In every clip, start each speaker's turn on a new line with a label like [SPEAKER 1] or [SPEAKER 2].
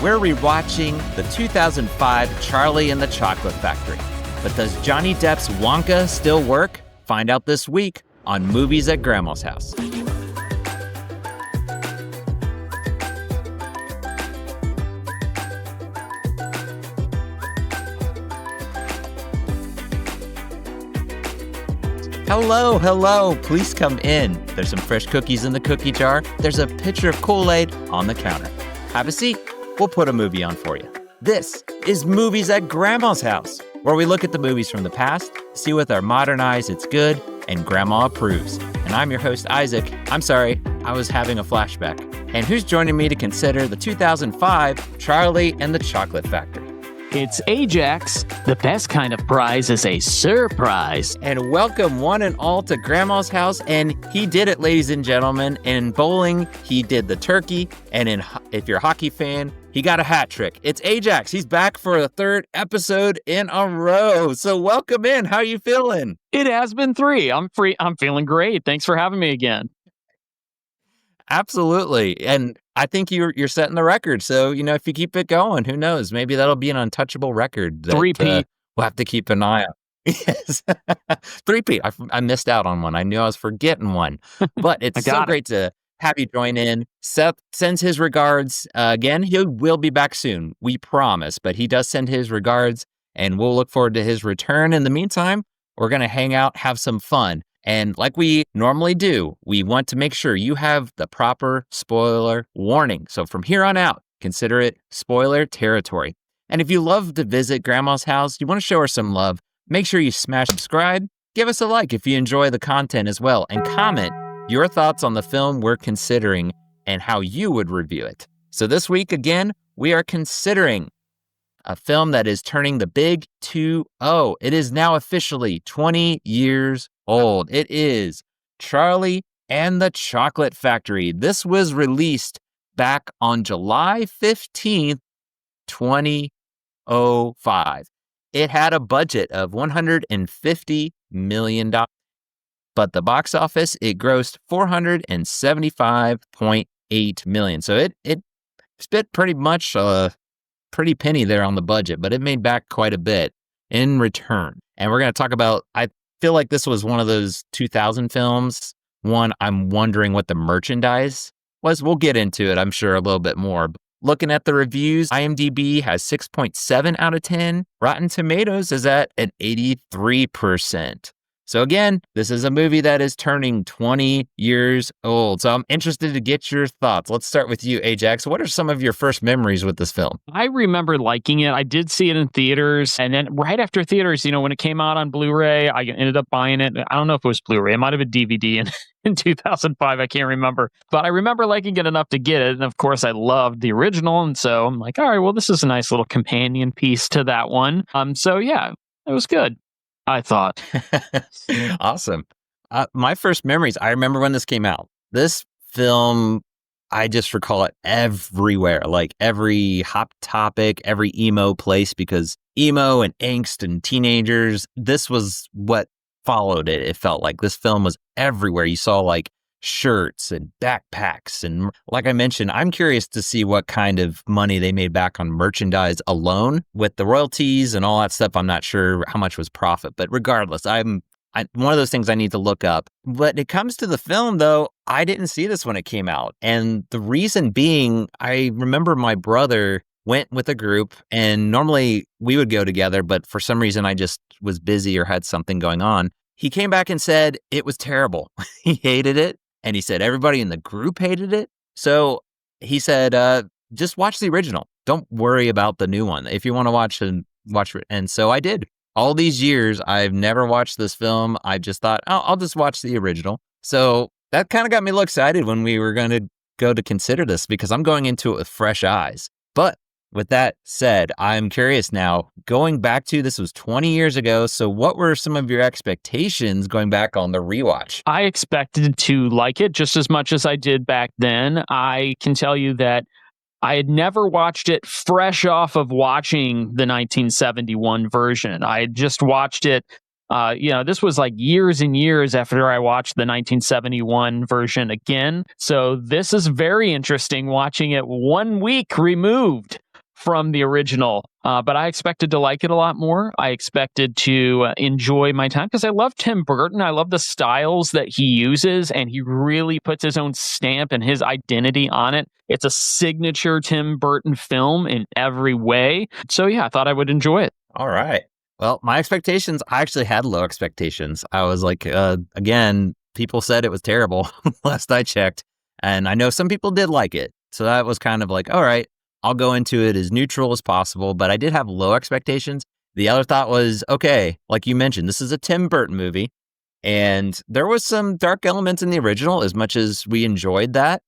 [SPEAKER 1] we're rewatching the 2005 Charlie and the Chocolate Factory. But does Johnny Depp's Wonka still work? Find out this week on Movies at Grandma's House. Hello. Please come in. There's some fresh cookies in the cookie jar. There's a pitcher of Kool-Aid on the counter. Have a seat. We'll put a movie on for you. This is Movies at Grandma's House, where we look at the movies from the past, see with our modern eyes it's good, and Grandma approves. And I'm your host, Isaac. I'm sorry, I was having a flashback. And who's joining me to consider the 2005 Charlie and the Chocolate Factory?
[SPEAKER 2] It's Ajax. The best kind of prize is a surprise.
[SPEAKER 1] And welcome one and all to Grandma's house. And he did it, ladies and gentlemen. In bowling, he did the turkey. And if you're a hockey fan, he got a hat trick. It's Ajax. He's back for a third episode in a row. So welcome in. How you feeling?
[SPEAKER 2] It has been 3. I'm feeling great. Thanks for having me again.
[SPEAKER 1] Absolutely. And I think you're setting the record. So, if you keep it going, who knows? Maybe that'll be an untouchable record. That,
[SPEAKER 2] 3P.
[SPEAKER 1] We'll have to keep an eye on. Yes. 3P. I missed out on one. I knew I was forgetting one. But it's so great to have you join in. Seth sends his regards. Again, he will be back soon. We promise. But he does send his regards, and we'll look forward to his return. In the meantime, we're going to hang out, have some fun. And like we normally do, we want to make sure you have the proper spoiler warning. So from here on out, consider it spoiler territory. And if you love to visit Grandma's house, you want to show her some love, make sure you smash subscribe, give us a like if you enjoy the content as well, and comment your thoughts on the film we're considering and how you would review it. So this week, again, we are considering a film that is turning the big 2-0. It is now officially 20 years old. It is Charlie and the Chocolate Factory. This was released back on July 15th, 2005. It had a budget of $150 million, but the box office, it grossed $475.8 million. So it spent pretty much pretty penny there on the budget, but it made back quite a bit in return. And we're going to talk about, I feel like this was one of those 2000 films. One, I'm wondering what the merchandise was. We'll get into it, I'm sure, a little bit more. But looking at the reviews, IMDb has 6.7 out of 10. Rotten Tomatoes is at an 83%. So again, this is a movie that is turning 20 years old. So I'm interested to get your thoughts. Let's start with you, Ajax. What are some of your first memories with this film?
[SPEAKER 2] I remember liking it. I did see it in theaters. And then right after theaters, when it came out on Blu-ray, I ended up buying it. I don't know if it was Blu-ray. It might have been DVD in 2005. I can't remember. But I remember liking it enough to get it. And of course, I loved the original. And so I'm like, all right, well, this is a nice little companion piece to that one. So yeah, it was good, I thought.
[SPEAKER 1] Awesome. My first memories, I remember when this came out. This film, I just recall it everywhere, like every hot topic, every emo place, because emo and angst and teenagers, this was what followed it. It felt like this film was everywhere. You saw like shirts and backpacks. And like I mentioned, I'm curious to see what kind of money they made back on merchandise alone. With the royalties and all that stuff, I'm not sure how much was profit. But regardless, one of those things I need to look up. When it comes to the film, though, I didn't see this when it came out. And the reason being, I remember my brother went with a group, and normally we would go together, but for some reason I just was busy or had something going on. He came back and said it was terrible. He hated it. And he said everybody in the group hated it. So he said, just watch the original. Don't worry about the new one. If you want to watch it. And so I did. All these years, I've never watched this film. I just thought, I'll just watch the original. So that kind of got me a little excited when we were going to go to consider this, because I'm going into it with fresh eyes. But with that said, I'm curious now, going back to, this was 20 years ago. So what were some of your expectations going back on the rewatch?
[SPEAKER 2] I expected to like it just as much as I did back then. I can tell you that I had never watched it fresh off of watching the 1971 version. I had just watched it. This was like years and years after I watched the 1971 version again. So this is very interesting watching it 1 week removed from the original, but I expected to like it a lot more. I expected to enjoy my time because I love Tim Burton. I love the styles that he uses, and he really puts his own stamp and his identity on it. It's a signature Tim Burton film in every way. So yeah, I thought I would enjoy it.
[SPEAKER 1] All right. Well, my expectations, I actually had low expectations. I was like, again, people said it was terrible last I checked. And I know some people did like it. So that was kind of like, all right, I'll go into it as neutral as possible. But I did have low expectations. The other thought was, okay, like you mentioned, this is a Tim Burton movie. And there was some dark elements in the original, as much as we enjoyed that.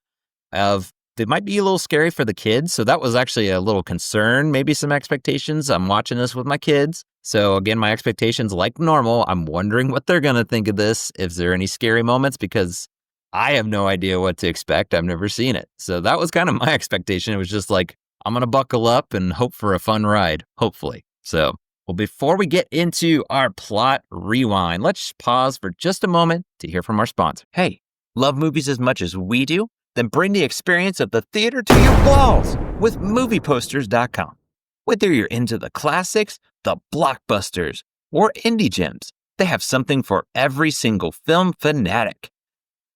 [SPEAKER 1] It might be a little scary for the kids. So that was actually a little concern, maybe some expectations. I'm watching this with my kids. So again, my expectations, like normal, I'm wondering what they're going to think of this. If there are any scary moments, because I have no idea what to expect. I've never seen it. So that was kind of my expectation. It was just like, I'm going to buckle up and hope for a fun ride, hopefully. So, well, before we get into our plot rewind, let's pause for just a moment to hear from our sponsor. Hey, love movies as much as we do? Then bring the experience of the theater to your walls with movieposters.com. Whether you're into the classics, the blockbusters, or indie gems, they have something for every single film fanatic.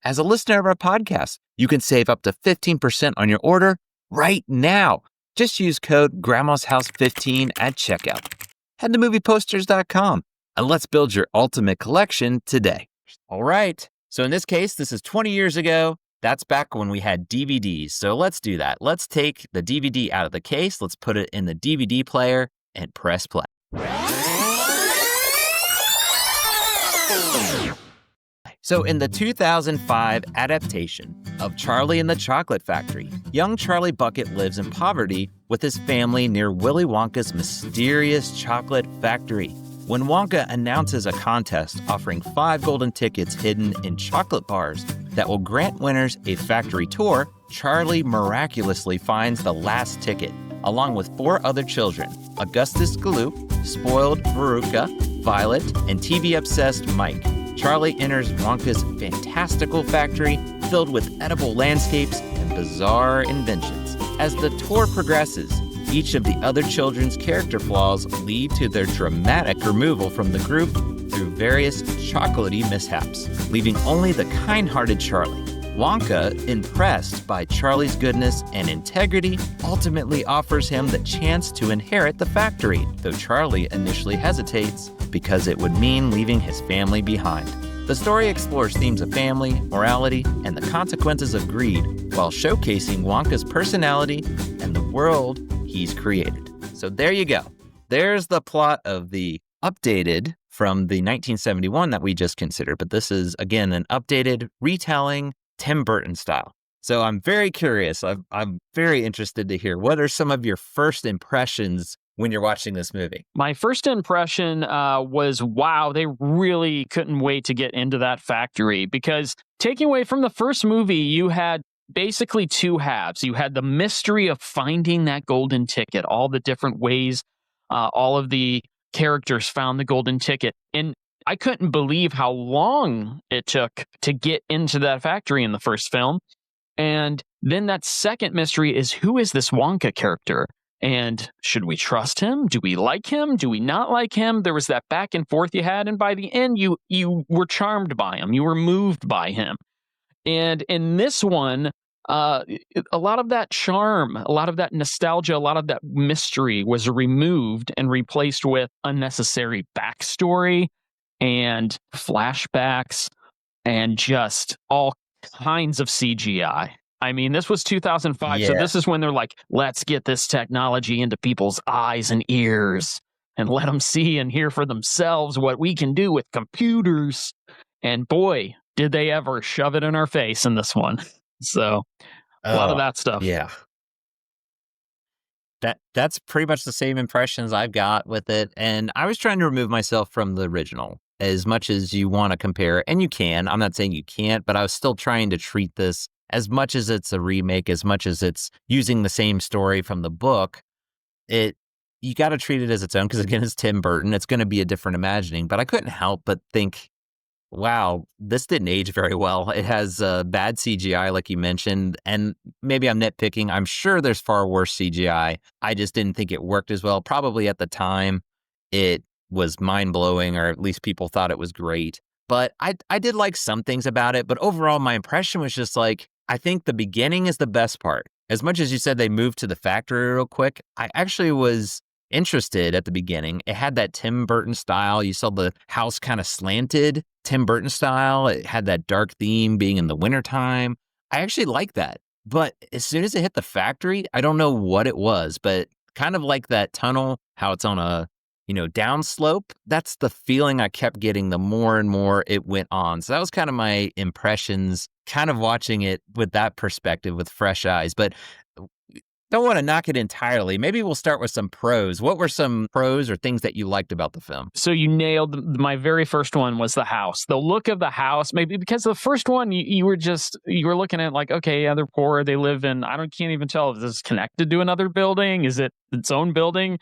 [SPEAKER 1] As a listener of our podcast, you can save up to 15% on your order right now. Just use code Grandma's House 15 at checkout. Head to movieposters.com and let's build your ultimate collection today. All right. So in this case, this is 20 years ago. That's back when we had DVDs. So let's do that. Let's take the DVD out of the case. Let's put it in the DVD player and press play. So in the 2005 adaptation of Charlie and the Chocolate Factory, young Charlie Bucket lives in poverty with his family near Willy Wonka's mysterious chocolate factory. When Wonka announces a contest offering 5 golden tickets hidden in chocolate bars that will grant winners a factory tour, Charlie miraculously finds the last ticket, along with 4 other children, Augustus Gloop, spoiled Veruca, Violet, and TV-obsessed Mike. Charlie enters Wonka's fantastical factory filled with edible landscapes and bizarre inventions. As the tour progresses, each of the other children's character flaws lead to their dramatic removal from the group through various chocolatey mishaps, leaving only the kind-hearted Charlie. Wonka, impressed by Charlie's goodness and integrity, ultimately offers him the chance to inherit the factory, though Charlie initially hesitates because it would mean leaving his family behind. The story explores themes of family, morality, and the consequences of greed, while showcasing Wonka's personality and the world he's created. So there you go. There's the plot of the updated from the 1971 that we just considered. But this is, again, an updated retelling, Tim Burton style. So I'm very curious. I'm very interested to hear, what are some of your first impressions when you're watching this movie?
[SPEAKER 2] My first impression was, wow, they really couldn't wait to get into that factory, because taking away from the first movie, you had basically 2 halves. You had the mystery of finding that golden ticket, all the different ways all of the characters found the golden ticket. And I couldn't believe how long it took to get into that factory in the first film. And then that second mystery is, who is this Wonka character? And should we trust him? Do we like him? Do we not like him? There was that back and forth you had. And by the end, you were charmed by him. You were moved by him. And in this one, a lot of that charm, a lot of that nostalgia, a lot of that mystery was removed and replaced with unnecessary backstory and flashbacks and just all kinds of CGI. I mean, this was 2005, so this is when they're like, let's get this technology into people's eyes and ears and let them see and hear for themselves what we can do with computers. And boy, did they ever shove it in our face in this one. So a lot of that stuff.
[SPEAKER 1] Yeah. That's pretty much the same impressions I've got with it. And I was trying to remove myself from the original as much as you want to compare. And you can. I'm not saying you can't, but I was still trying to treat this as much as it's a remake, as much as it's using the same story from the book. You got to treat it as its own, because again, it's Tim Burton. It's going to be a different imagining. But I couldn't help but think, wow, this didn't age very well. It has bad CGI, like you mentioned, and maybe I'm nitpicking. I'm sure there's far worse CGI. I just didn't think it worked as well. Probably at the time, it was mind blowing, or at least people thought it was great. But I did like some things about it. But overall, my impression was just like, I think the beginning is the best part. As much as you said they moved to the factory real quick, I actually was interested at the beginning. It had that Tim Burton style. You saw the house kind of slanted, Tim Burton style. It had that dark theme being in the wintertime. I actually like that. But as soon as it hit the factory, I don't know what it was, but kind of like that tunnel, how it's on a, downslope. That's the feeling I kept getting the more and more it went on. So that was kind of my impressions, kind of watching it with that perspective with fresh eyes. But don't want to knock it entirely. Maybe we'll start with some pros. What were some pros or things that you liked about the film?
[SPEAKER 2] So you nailed my very first one was the house. The look of the house, maybe because the first one you were looking at like, okay, yeah, they're poor. They live in, can't even tell if this is connected to another building. Is it its own building?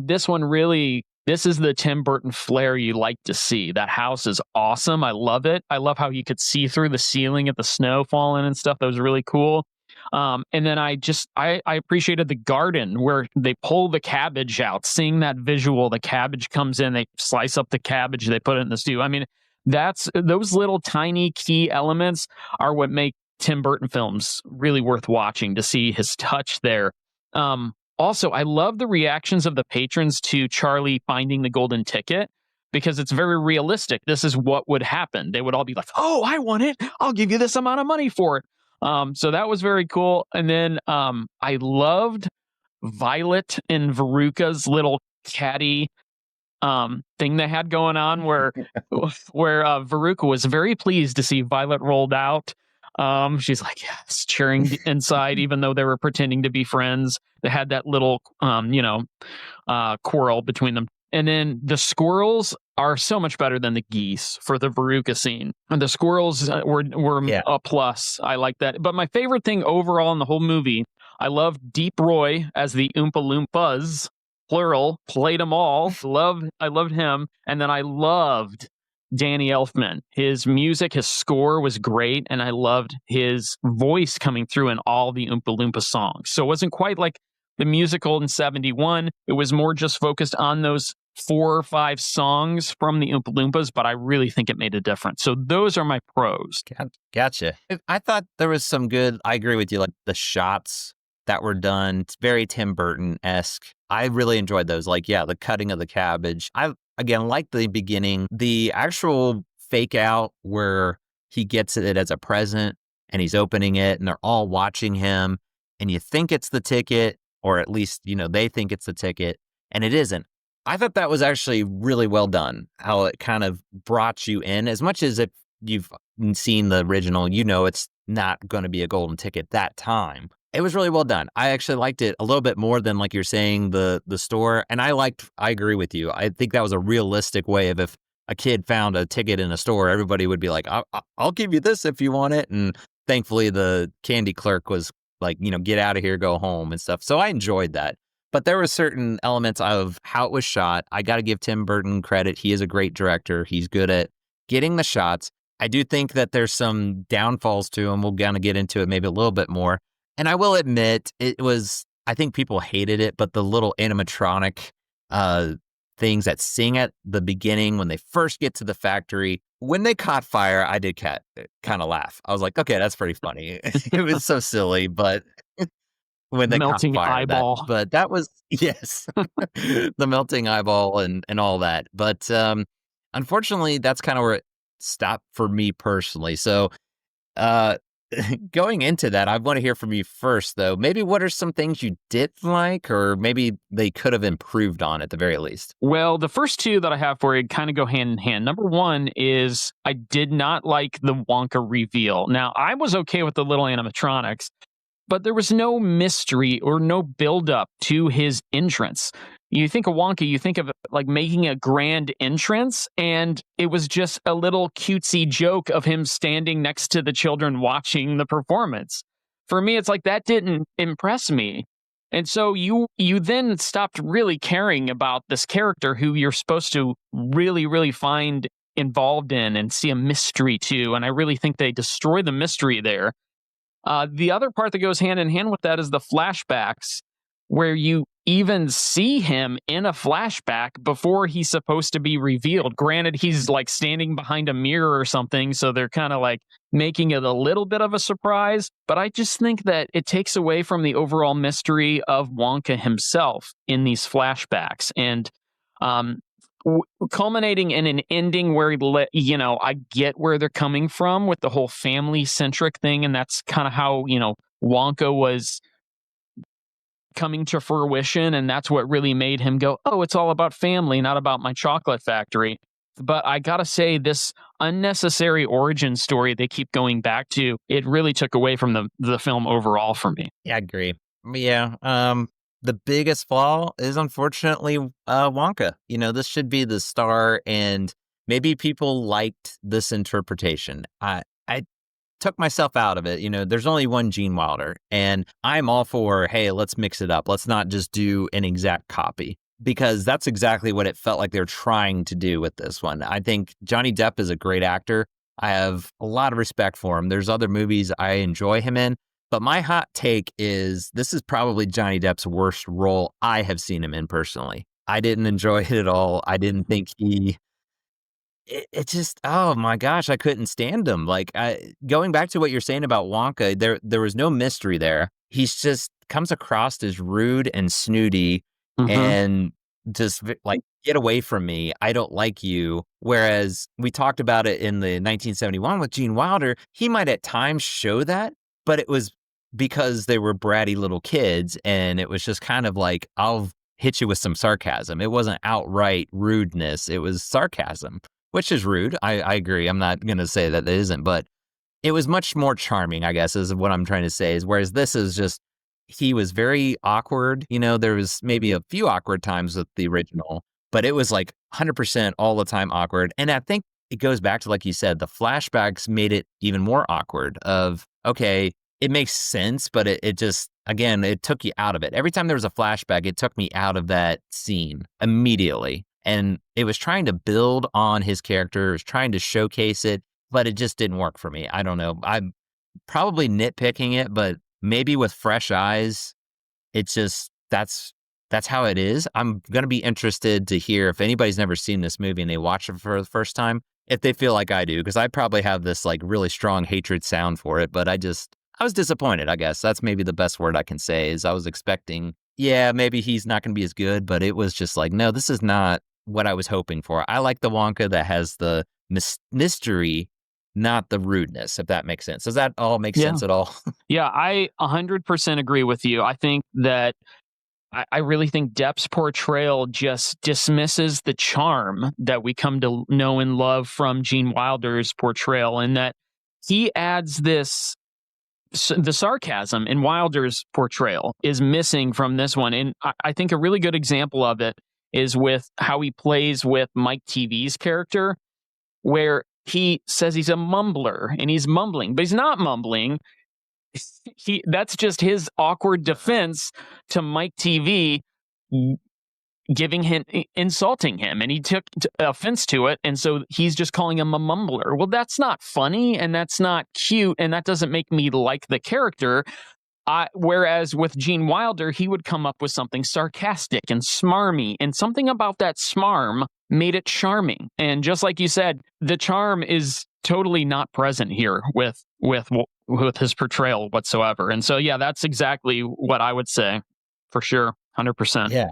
[SPEAKER 2] This one really, this is the Tim Burton flair you like to see. That house is awesome. I love it. I love how you could see through the ceiling at the snow falling and stuff. That was really cool. And then I appreciated the garden where they pull the cabbage out, seeing that visual. The cabbage comes in, they slice up the cabbage, they put it in the stew. I mean, that's those little tiny key elements are what make Tim Burton films really worth watching, to see his touch there. Also, I love the reactions of the patrons to Charlie finding the golden ticket, because it's very realistic. This is what would happen. They would all be like, "Oh, I want it. I'll give you this amount of money for it." So that was very cool. And then I loved Violet and Veruca's little catty thing they had going on, where Veruca was very pleased to see Violet rolled out. She's like, yes, cheering inside, even though they were pretending to be friends. They had that little quarrel between them. And then the squirrels are so much better than the geese for the Veruca scene. And the squirrels were a plus. I like that. But my favorite thing overall in the whole movie, I loved Deep Roy as the Oompa Loompas, plural, played them all. I loved him. And then I loved Danny Elfman. His music, his score was great. And I loved his voice coming through in all the Oompa Loompa songs. So it wasn't quite like the musical in 71. It was more just focused on those 4 or 5 songs from the Oompa Loompas, but I really think it made a difference. So those are my pros.
[SPEAKER 1] Gotcha. I thought there was some good, I agree with you, like the shots that were done. It's very Tim Burton-esque. I really enjoyed those. Like, yeah, the cutting of the cabbage. I, again, like the beginning, the actual fake out where he gets it as a present and he's opening it and they're all watching him and you think it's the ticket, or at least, they think it's the ticket, and it isn't. I thought that was actually really well done, how it kind of brought you in. As much as if you've seen the original, it's not going to be a golden ticket that time. It was really well done. I actually liked it a little bit more than, like you're saying, the store. And I agree with you. I think that was a realistic way of, if a kid found a ticket in a store, everybody would be like, I'll give you this if you want it. And thankfully the candy clerk was like, get out of here, go home and stuff. So I enjoyed that. But there were certain elements of how it was shot. I got to give Tim Burton credit. He is a great director. He's good at getting the shots. I do think that there's some downfalls to him. We'll kind of get into it maybe a little bit more. And I will admit, I think people hated it, but the little animatronic things that sing at the beginning when they first get to the factory, when they caught fire, I did kind of laugh. I was like, okay, that's pretty funny. It was so silly, but when they
[SPEAKER 2] melting
[SPEAKER 1] caught fire,
[SPEAKER 2] eyeball.
[SPEAKER 1] but that was, yes, the melting eyeball and all that. But unfortunately, that's kind of where it stopped for me personally. So going into that, I want to hear from you first, though. Maybe what are some things you did like, or maybe they could have improved on at the very least?
[SPEAKER 2] Well, the first two that I have for you kind of go hand in hand. Number one is I did not like the Wonka reveal. Now, I was okay with the little animatronics, but there was no mystery or no buildup to his entrance. You think of Wonka, you think of like making a grand entrance, and it was just a little cutesy joke of him standing next to the children watching the performance. For me, it's like that didn't impress me. And so you then stopped really caring about this character who you're supposed to really, really find involved in and see a mystery to. And I really think they destroy the mystery there. The other part that goes hand in hand with that is the flashbacks, where you even see him in a flashback before he's supposed to be revealed. Granted, he's like standing behind a mirror or something, so they're kind of like making it a little bit of a surprise. But I just think that it takes away from the overall mystery of Wonka himself in these flashbacks. And um, culminating in an ending where I get where they're coming from with the whole family centric thing, and that's kind of how Wonka was coming to fruition, and that's what really made him go, oh, it's all about family, not about my chocolate factory. But I gotta say, this unnecessary origin story they keep going back to, it really took away from the film overall for me.
[SPEAKER 1] Yeah, I agree. Yeah. The biggest flaw is unfortunately Wonka. This should be the star, and maybe people liked this interpretation. I took myself out of it. There's only one Gene Wilder, and I'm all for, hey, let's mix it up. Let's not just do an exact copy, because that's exactly what it felt like they're trying to do with this one. I think Johnny Depp is a great actor. I have a lot of respect for him. There's other movies I enjoy him in, but my hot take is this is probably Johnny Depp's worst role I have seen him in personally. I didn't enjoy it at all. I didn't think it just, oh my gosh, I couldn't stand him. Like, going back to what you're saying about Wonka, there was no mystery there. He's just comes across as rude and snooty and just like, get away from me. I don't like you. Whereas we talked about it in the 1971 with Gene Wilder, he might at times show that, but it was because they were bratty little kids, and it was just kind of like, I'll hit you with some sarcasm. It wasn't outright rudeness. It was sarcasm, which is rude. I agree. I'm not going to say that it isn't, but it was much more charming, I guess, is what I'm trying to say. Is whereas this is just, he was very awkward. There was maybe a few awkward times with the original, but it was like 100% all the time awkward. And I think it goes back to, like you said, the flashbacks made it even more awkward of, okay, it makes sense, but it just, again, it took you out of it. Every time there was a flashback, it took me out of that scene immediately. And it was trying to build on his character, it was trying to showcase it, but it just didn't work for me. I don't know. I'm probably nitpicking it, but maybe with fresh eyes, it's just, that's how it is. I'm going to be interested to hear if anybody's never seen this movie and they watch it for the first time, if they feel like I do, because I probably have this like really strong hatred sound for it, but I was disappointed, I guess. That's maybe the best word I can say, is I was expecting, yeah, maybe he's not going to be as good, but it was just like, no, this is not what I was hoping for. I like the Wonka that has the mystery, not the rudeness, if that makes sense. Does that all make sense at all?
[SPEAKER 2] Yeah, I 100% agree with you. I think that I really think Depp's portrayal just dismisses the charm that we come to know and love from Gene Wilder's portrayal, and that he adds the sarcasm in Wilder's portrayal is missing from this one. And I think a really good example of it is with how he plays with Mike TV's character, where he says he's a mumbler and he's mumbling, but he's not mumbling. That's just his awkward defense to Mike TV insulting him, and he took offense to it, and so he's just calling him a mumbler. Well, that's not funny, and that's not cute, and that doesn't make me like the character. Whereas with Gene Wilder, he would come up with something sarcastic and smarmy, and something about that smarm made it charming. And just like you said, the charm is totally not present here with his portrayal whatsoever. And so, yeah, that's exactly what I would say for sure, 100%.
[SPEAKER 1] Yeah,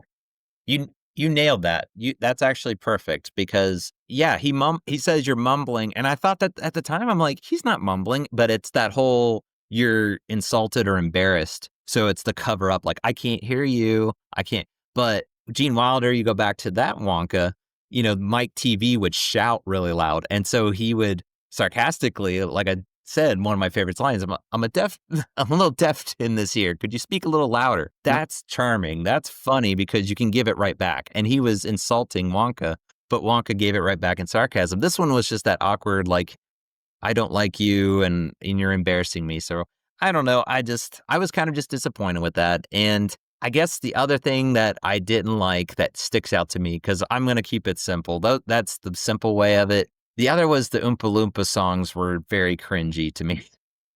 [SPEAKER 1] you nailed that. That's actually perfect, because yeah, he says you're mumbling, and I thought that at the time I'm like, he's not mumbling, but it's that whole, you're insulted or embarrassed. So it's the cover up, like, I can't hear you. I can't. But Gene Wilder, you go back to that Wonka, Mike TV would shout really loud. And so he would sarcastically, like I said, one of my favorite lines, I'm a little deaf in this ear. Could you speak a little louder? That's charming. That's funny, because you can give it right back. And he was insulting Wonka, but Wonka gave it right back in sarcasm. This one was just that awkward, like, I don't like you and you're embarrassing me. So I don't know. I was kind of just disappointed with that. And I guess the other thing that I didn't like that sticks out to me, because I'm going to keep it simple, though, that's the simple way of it. The other was the Oompa Loompa songs were very cringy to me.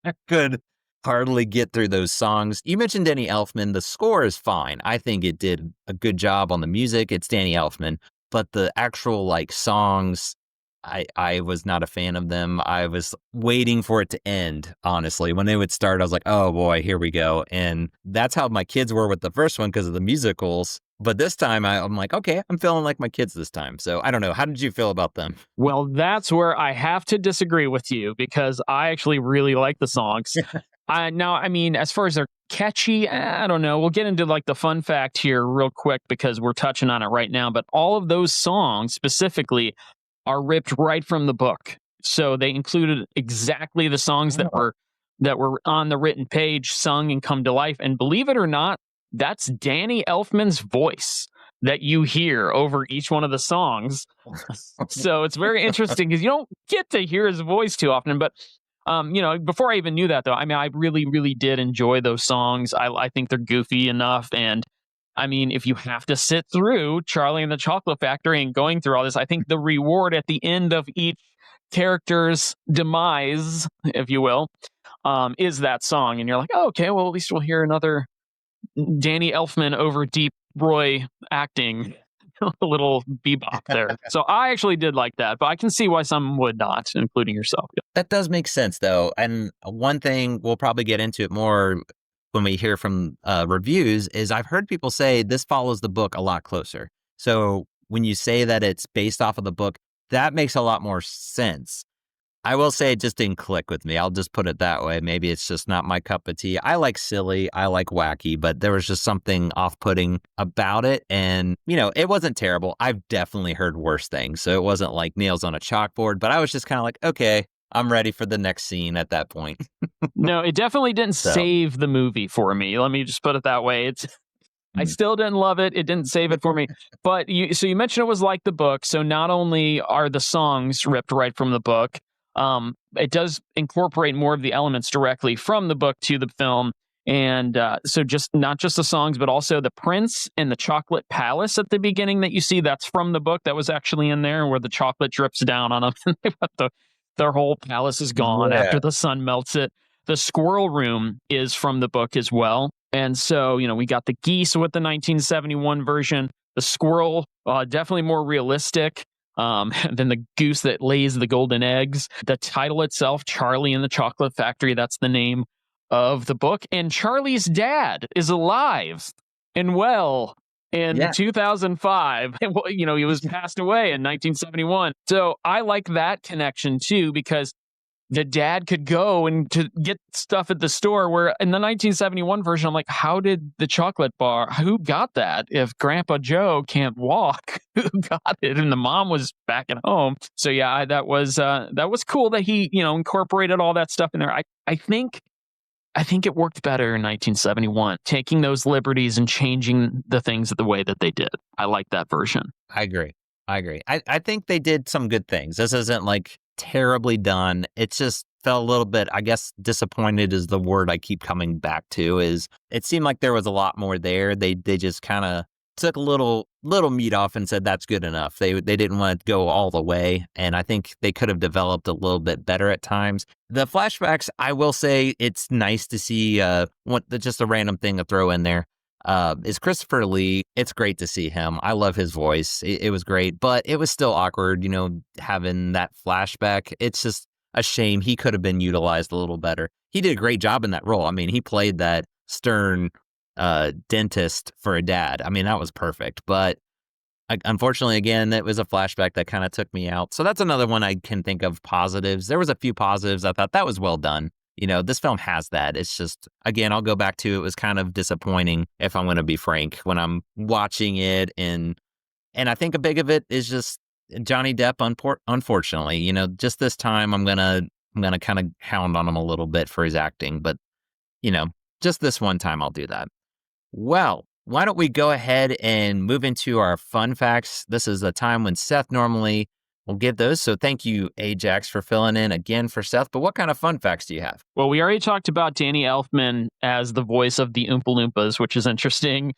[SPEAKER 1] I could hardly get through those songs. You mentioned Danny Elfman. The score is fine. I think it did a good job on the music. It's Danny Elfman. But the actual like songs, I was not a fan of them. I was waiting for it to end, honestly. When they would start, I was like, oh boy, here we go. And that's how my kids were with the first one because of the musicals. But this time I'm like, okay, I'm feeling like my kids this time. So I don't know. How did you feel about them?
[SPEAKER 2] Well, that's where I have to disagree with you because I actually really like the songs. I mean, as far as they're catchy, I don't know. We'll get into like the fun fact here real quick because we're touching on it right now. But all of those songs specifically are ripped right from the book. So they included exactly the songs that were on the written page, sung and come to life. And believe it or not, that's Danny Elfman's voice that you hear over each one of the songs. So it's very interesting because you don't get to hear his voice too often. But before I even knew that, though, I mean, I really, really did enjoy those songs. I think they're goofy enough. And I mean, if you have to sit through Charlie and the Chocolate Factory and going through all this, I think the reward at the end of each character's demise, if you will, is that song. And you're like, oh, okay, well, at least we'll hear another Danny Elfman over Deep Roy acting. A little bebop there. So I actually did like that, but I can see why some would not, including yourself. Yeah.
[SPEAKER 1] That does make sense, though. And one thing we'll probably get into it more when we hear from reviews is I've heard people say this follows the book a lot closer. So when you say that it's based off of the book, that makes a lot more sense. I will say it just didn't click with me. I'll just put it that way. Maybe it's just not my cup of tea. I like silly, I like wacky, but there was just something off-putting about it. And, it wasn't terrible. I've definitely heard worse things. So it wasn't like nails on a chalkboard, but I was just kind of like, okay, I'm ready for the next scene at that point.
[SPEAKER 2] No, it definitely didn't save the movie for me. Let me just put it that way. I still didn't love it. It didn't save it for me. But you mentioned it was like the book. So not only are the songs ripped right from the book, it does incorporate more of the elements directly from the book to the film. And so just not just the songs, but also the prince and the chocolate palace at the beginning that you see, that's from the book. That was actually in there where the chocolate drips down on them. Their whole palace is gone after the sun melts it. The squirrel room is from the book as well. And so, we got the geese with the 1971 version. The squirrel, definitely more realistic. Than the goose that lays the golden eggs. The title itself, Charlie and the Chocolate Factory, that's the name of the book. And Charlie's dad is alive and well in 2005. He was passed away in 1971. So I like that connection too, because the dad could go and to get stuff at the store, where in the 1971 version, I'm like, how did the chocolate bar, who got that? If Grandpa Joe can't walk, who got it? And the mom was back at home. So yeah, that was cool that he, incorporated all that stuff in there. I think it worked better in 1971, taking those liberties and changing the things the way that they did. I like that version.
[SPEAKER 1] I agree. I think they did some good things. This isn't like terribly done. It just felt a little bit, I guess, disappointed is the word I keep coming back to. Is it seemed like there was a lot more there. They just kind of took a little meat off and said that's good enough. They didn't want to go all the way, and I think they could have developed a little bit better at times. The flashbacks, I will say, it's nice to see. Just a random thing to throw in there. Is Christopher Lee. It's great to see him. I love his voice. It was great, but it was still awkward, having that flashback. It's just a shame. He could have been utilized a little better. He did a great job in that role. I mean, he played that stern dentist for a dad. I mean, that was perfect. But unfortunately, again, it was a flashback that kind of took me out. So that's another one I can think of positives. There was a few positives. I thought that was well done. This film has that. It's just, again, I'll go back to it was kind of disappointing, if I'm going to be frank, when I'm watching it. And I think a big of it is just Johnny Depp, unfortunately. Just this time I'm going to kind of hound on him a little bit for his acting. But, just this one time I'll do that. Well, why don't we go ahead and move into our fun facts? This is a time when Seth normally will give those. So thank you, Ajax, for filling in again for Seth. But what kind of fun facts do you have?
[SPEAKER 2] Well, we already talked about Danny Elfman as the voice of the Oompa Loompas, which is interesting.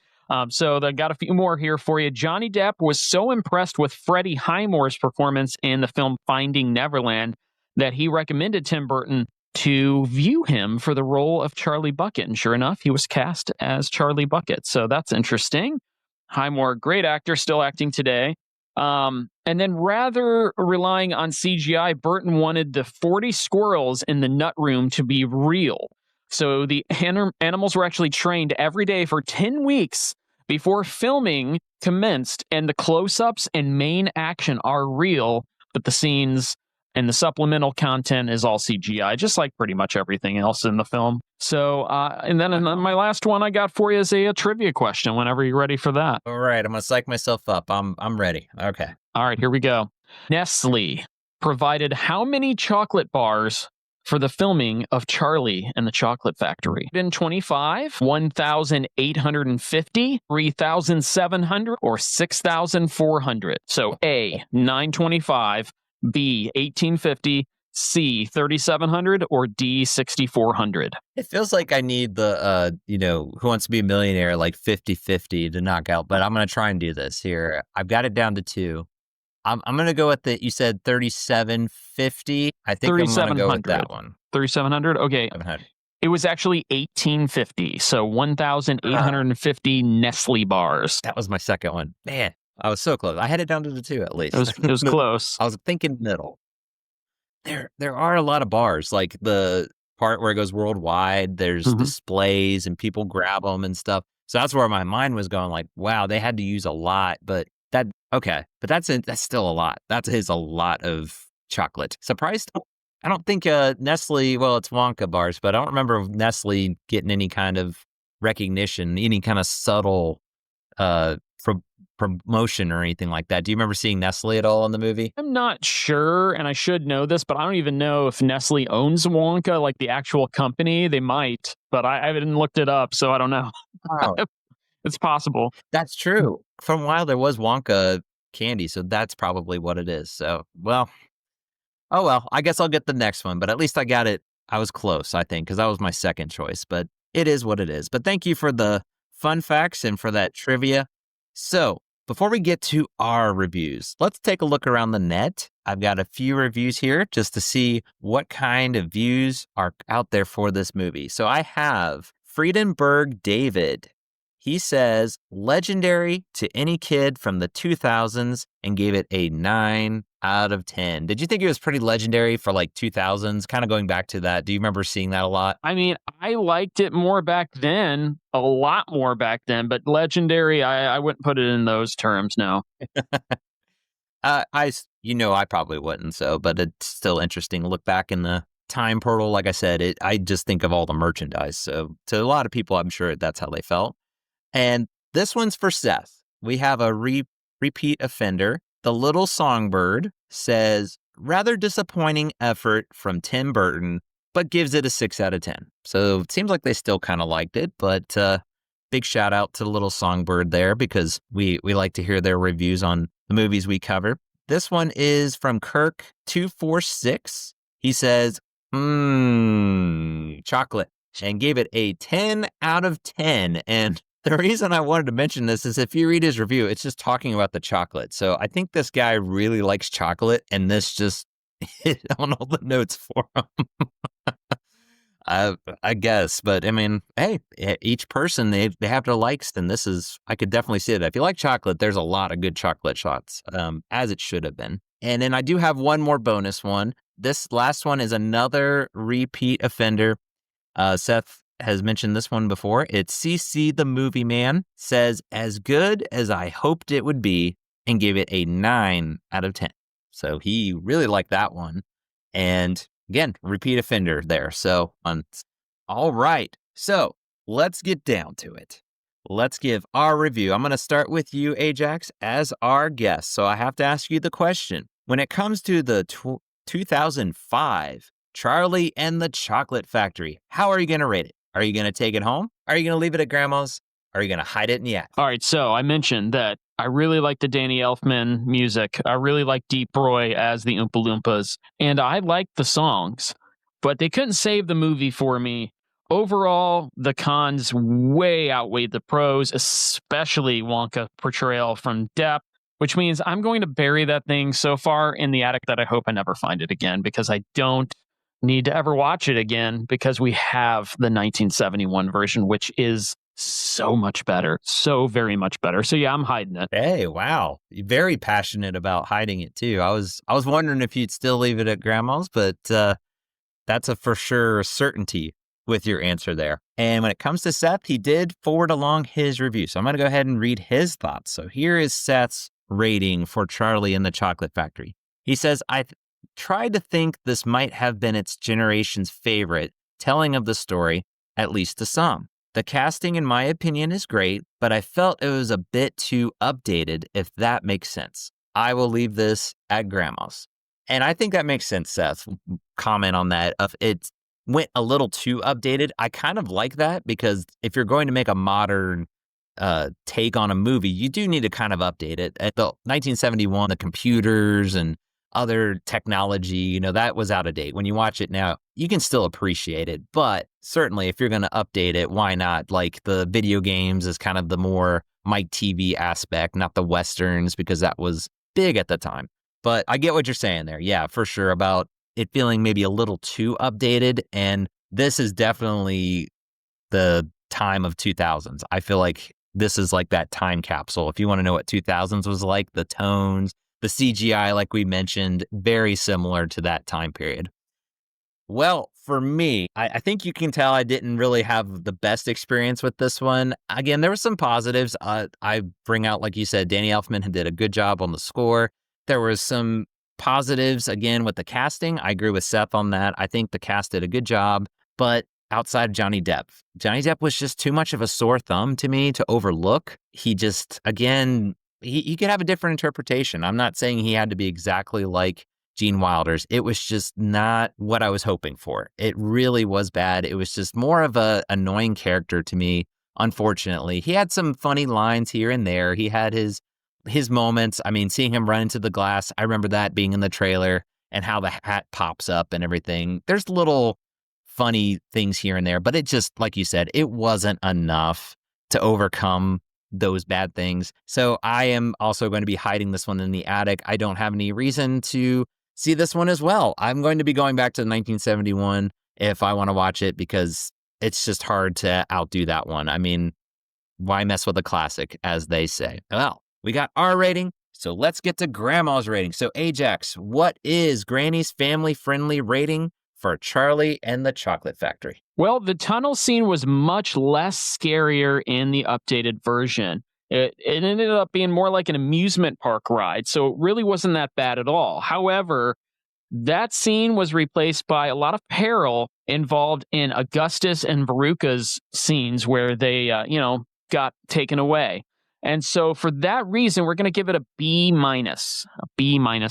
[SPEAKER 2] So I got a few more here for you. Johnny Depp was so impressed with Freddie Highmore's performance in the film Finding Neverland that he recommended Tim Burton to view him for the role of Charlie Bucket. And sure enough, he was cast as Charlie Bucket. So that's interesting. Highmore, great actor, still acting today. And then rather relying on CGI, Burton wanted the 40 squirrels in the nut room to be real. So the animals were actually trained every day for 10 weeks before filming commenced, and the close-ups and main action are real, but the scenes and the supplemental content is all CGI, just like pretty much everything else in the film. So, and then my last one I got for you is a trivia question whenever you're ready for that.
[SPEAKER 1] All right, I'm going to psych myself up. I'm ready. Okay.
[SPEAKER 2] All right, here we go. Nestle provided how many chocolate bars for the filming of Charlie and the Chocolate Factory? 125, 1,850, 3,700, or 6,400? So A, 925, B, 1850, C, 3,700, or D, 6,400?
[SPEAKER 1] It feels like I need the, Who Wants to Be a Millionaire, like 50-50 to knock out, but I'm going to try and do this here. I've got it down to 2. I'm going to go with you said 3,750. I think I'm going to go with that one.
[SPEAKER 2] 3,700? Okay.
[SPEAKER 1] 700.
[SPEAKER 2] It was actually 1,850. So 1,850 Nestle bars.
[SPEAKER 1] That was my second one. Man, I was so close. I had it down to the 2 at least.
[SPEAKER 2] It was close.
[SPEAKER 1] I was thinking middle. There are a lot of bars, like the part where it goes worldwide. There's displays and people grab them and stuff. So that's where my mind was going. Like, wow, they had to use a lot, but that's still a lot. That is a lot of chocolate. Surprised? I don't think Nestle. Well, it's Wonka bars, but I don't remember Nestle getting any kind of recognition, any kind of subtle promotion or anything like that. Do you remember seeing Nestle at all in the movie?
[SPEAKER 2] I'm not sure, and I should know this, but I don't even know if Nestle owns Wonka, like the actual company. They might, but I haven't looked it up, so I don't know.
[SPEAKER 1] Oh.
[SPEAKER 2] It's possible.
[SPEAKER 1] That's true. For a while, there was Wonka candy, so that's probably what it is. So, well, I guess I'll get the next one, but at least I got it. I was close, I think, because that was my second choice, but it is what it is. But thank you for the fun facts and for that trivia. So, before we get to our reviews, let's take a look around the net. I've got a few reviews here just to see what kind of views are out there for this movie. So I have Friedenberg David. He says, legendary to any kid from the 2000s, and gave it a 9 out of 10. Did you think it was pretty legendary for like 2000s? Kind of going back to that. Do you remember seeing that a lot?
[SPEAKER 2] I mean, I liked it more back then, a lot more back then, but legendary, I wouldn't put it in those terms, no.
[SPEAKER 1] I probably wouldn't, but it's still interesting to look back in the time portal. Like I said, I just think of all the merchandise. So to a lot of people, I'm sure that's how they felt. And this one's for Seth. We have a repeat offender. The Little Songbird says, rather disappointing effort from Tim Burton, but gives it a 6 out of 10. So it seems like they still kind of liked it, but big shout out to the Little Songbird there, because we like to hear their reviews on the movies we cover. This one is from Kirk246. He says, chocolate, and gave it a 10 out of 10. And the reason I wanted to mention this is if you read his review, it's just talking about the chocolate. So I think this guy really likes chocolate, and this just hit on all the notes for him. I guess, but I mean, hey, each person, they have their likes, and I could definitely see that. If you like chocolate, there's a lot of good chocolate shots, as it should have been. And then I do have one more bonus one. This last one is another repeat offender. Seth has mentioned this one before. It's CC the Movie Man, says, as good as I hoped it would be, and gave it a 9 out of 10. So he really liked that one. And again, repeat offender there. So, all right. So let's get down to it. Let's give our review. I'm going to start with you, Ajax, as our guest. So I have to ask you the question. When it comes to the 2005 Charlie and the Chocolate Factory, how are you going to rate it? Are you going to take it home? Are you going to leave it at grandma's? Are you going to hide it in the attic?
[SPEAKER 2] All right, so I mentioned that I really like the Danny Elfman music. I really like Deep Roy as the Oompa Loompas, and I liked the songs, but they couldn't save the movie for me. overall, the cons way outweighed the pros, especially Wonka portrayal from Depp, which means I'm going to bury that thing so far in the attic that I hope I never find it again because I don't need to ever watch it again because we have the 1971 version, which is so much better, so very much better. So yeah, I'm hiding it.
[SPEAKER 1] Hey, wow. You're very passionate about hiding it too. I was wondering if you'd still leave it at grandma's, but that's a for sure certainty with your answer there. And when it comes to Seth, he did forward along his review. So I'm going to go ahead and read his thoughts. So here is Seth's rating for Charlie and the Chocolate Factory. He says, tried to think this might have been its generation's favorite telling of the story, at least to some. The casting, in my opinion, is great, but I felt it was a bit too updated, if that makes sense. I will leave this at grandma's. And I think that makes sense, Seth. Comment on that. If it went a little too updated, I kind of like that because if you're going to make a modern take on a movie, you do need to kind of update it. At the 1971, the computers and other technology, that was out of date. When you watch it now, you can still appreciate it. But certainly, if you're going to update it, why not? Like the video games is kind of the more Mike TV aspect, not the Westerns, because that was big at the time. But I get what you're saying there. Yeah, for sure. About it feeling maybe a little too updated. And this is definitely the time of 2000s. I feel like this is like that time capsule. If you want to know what 2000s was like, the tones, the CGI, like we mentioned, very similar to that time period. Well, for me, I think you can tell I didn't really have the best experience with this one. Again, there were some positives. I bring out, like you said, Danny Elfman did a good job on the score. There was some positives, again, with the casting. I agree with Seth on that. I think the cast did a good job. But outside of Johnny Depp was just too much of a sore thumb to me to overlook. He just, again, he could have a different interpretation. I'm not saying he had to be exactly like Gene Wilder's. It was just not what I was hoping for. It really was bad. It was just more of a annoying character to me, unfortunately. He had some funny lines here and there. He had his moments. I mean, seeing him run into the glass, I remember that being in the trailer and how the hat pops up and everything. There's little funny things here and there, but it just, like you said, it wasn't enough to overcome those bad things. So I am also going to be hiding this one in the attic. I don't have any reason to see this one as well. I'm going to be going back to 1971 if I want to watch it because it's just hard to outdo that one. I mean, why mess with a classic, as they say? Well, we got our rating, so let's get to Grandma's rating. So Ajax, what is Granny's family-friendly rating for Charlie and the Chocolate Factory?
[SPEAKER 2] Well, the tunnel scene was much less scarier in the updated version. It ended up being more like an amusement park ride, so it really wasn't that bad at all. However, that scene was replaced by a lot of peril involved in Augustus and Veruca's scenes where they, got taken away. And so for that reason, we're going to give it a B minus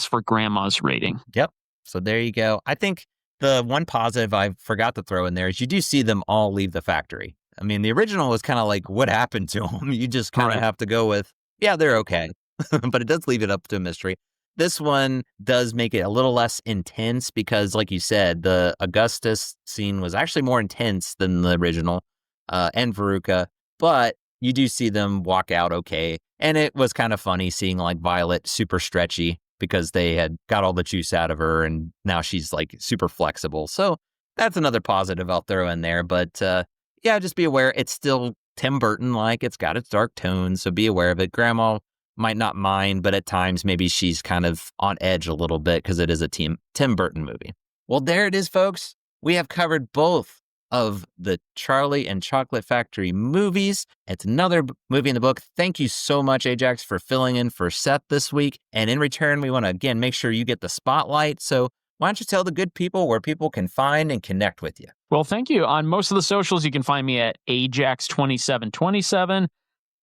[SPEAKER 2] for Grandma's rating.
[SPEAKER 1] Yep. So there you go. I think the one positive I forgot to throw in there is you do see them all leave the factory. I mean, the original was kind of like, what happened to them? You just kind of have to go with, yeah, they're okay. But it does leave it up to a mystery. This one does make it a little less intense because, like you said, the Augustus scene was actually more intense than the original and Veruca. But you do see them walk out okay. And it was kind of funny seeing like Violet super stretchy because they had got all the juice out of her and now she's like super flexible. So that's another positive I'll throw in there. But yeah, just be aware it's still Tim Burton like. It's got its dark tones. So be aware of it. Grandma might not mind, but at times maybe she's kind of on edge a little bit because it is a Tim Burton movie. Well, there it is, folks. We have covered both of the Charlie and Chocolate Factory movies. It's another movie in the book. Thank you so much, Ajax, for filling in for Seth this week. And in return, we want to, again, make sure you get the spotlight. So why don't you tell the good people where people can find and connect with you?
[SPEAKER 2] Well, thank you. On most of the socials, you can find me at Ajax2727.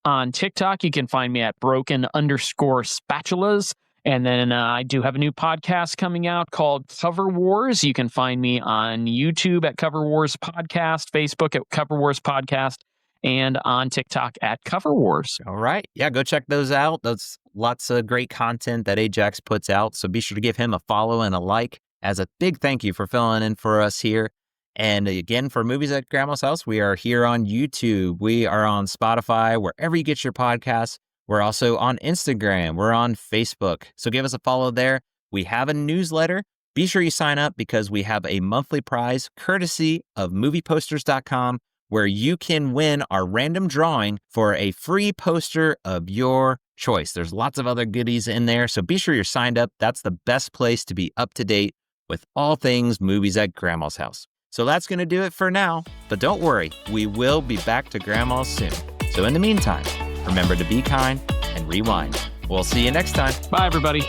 [SPEAKER 2] On TikTok, you can find me at broken_spatulas. And then I do have a new podcast coming out called Cover Wars. You can find me on YouTube at Cover Wars Podcast, Facebook at Cover Wars Podcast, and on TikTok at Cover Wars.
[SPEAKER 1] All right. Yeah, go check those out. That's lots of great content that Ajax puts out. So be sure to give him a follow and a like as a big thank you for filling in for us here. And again, for Movies at Grandma's House, we are here on YouTube. We are on Spotify, wherever you get your podcasts. We're also on Instagram. We're on Facebook. So give us a follow there. We have a newsletter. Be sure you sign up because we have a monthly prize courtesy of movieposters.com where you can win our random drawing for a free poster of your choice. There's lots of other goodies in there. So be sure you're signed up. That's the best place to be up to date with all things Movies at Grandma's House. So that's going to do it for now. But don't worry, we will be back to Grandma's soon. So in the meantime, remember to be kind and rewind. We'll see you next time.
[SPEAKER 2] Bye, everybody.